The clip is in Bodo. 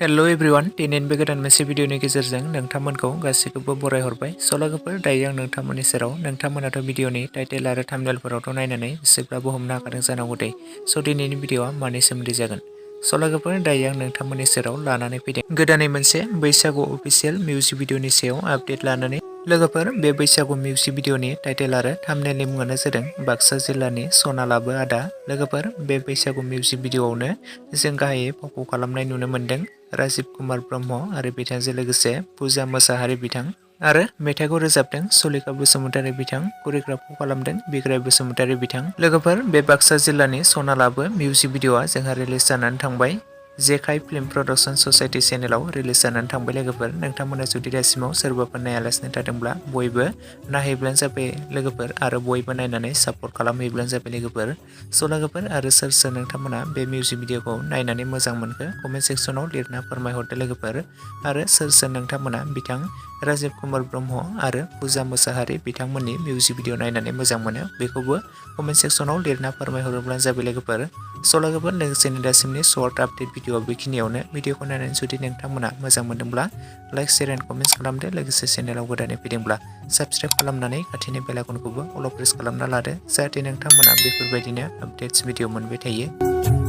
हेलो एवरीवन दिनैनि बे गोदान मोनसे भिडिअनि गेजेरजों नोंथांमोनखौ गासैखौबो बरायहरबाय। सलागोफोर दायो आं नोंथांमोननि सेराव नोंथांमोनाथ' भिडिअनि टाइटेल आरो थाम्बनेलफोरावथ' नायनानै एसेब्लाबो हमनो हाखादों जानांगौ दे। स' दिनैनि भिडिअआ मानि सोमोन्दै जागोन। सलागोफोर दायो आं नोंथांमोननि सेराव लानानै फैदों गोदानै मोनसे बैसागु अफिसियेल मिउजिक भिडिअनि सायाव आपडेट लानानै। लोगोफोर बे बैसागु मिउजिक भिडिअनि टाइटेल आरो थाम्बनेलनि मुङानो जादों बाक्सा जिल्लानि सना लाबो आदा। लोगोफोर बे बैसागु मिउजिक भिडिअआवनो जों गाहायै फाव खालामनाय नुनो मोन्दों राजिब कुमार ब्रह्म आरो बिथांजों लोगोसे पुजा मोसाहारी बिथां आरो मेथाइखौ रोजाबदों सुलेखा बसुमतारी बिथां, करिय'ग्राफ खालामदों बिग्राय बसुमतारी बिथां। लोगोफोर बे बाक्सा जिल्लानि सना लाबो मिउजिक भिडिअआ जोंहा रिलिज जानानै थांबाय। जेखाय फिल्म प्रडाक्शन ससाइटि चेनेलाव रिलिज जानानै थांबाय। लोगोफोर नोंथांमोना जुदि दासिमाव सोरबाफोर नायालासिनो थादोंब्ला बयबो नायहैब्लानो जाबाय लोगोफोर आरो बयबो नायनानै सापर्ट खालामहैब्लानो जाबाय लोगोफोर। स' लोगोफोर आरो सोर सोर नोंथांमोना बे मिउजिक भिडिअखौ नायनानै मोजां मोनखो कमेन्ट सेक्सनाव लिरना फोरमायहरदो लोगोफोर। आरो सोर सोर नोंथांमोना बिथां राजिब कुमार ब्रह्म आरो पुजा मोसाहारी बिथांमोननि मिउजिक भिडिअ नायनानै मोजां मोनो बेखौबो कमेन्ट सेक्सनाव लिरना फोरमायहरोब्लानो जाबाय लोगोफोर। स' लोगोफोर लोगोसेनो दासिमनि सर्ट आपडेट भिडिअ बेखिनियावनो। भिडिअखौ नायनानै जुदि नोंथांमोना मोजां मोनदोंब्ला लाइक शेयार एन्ड कमेन्ट्स खालामदो। लोगोसे चेनेलाव गोदानै फैदोंब्ला साबस्क्राइब खालामनानै खाथिनि बेल आइकनखौबो अल प्रेस खालामना लादो जाहाथे नोंथांमोना बेफोरबायदिनो आपडेट्स भिडिअ मोनबाय थायो।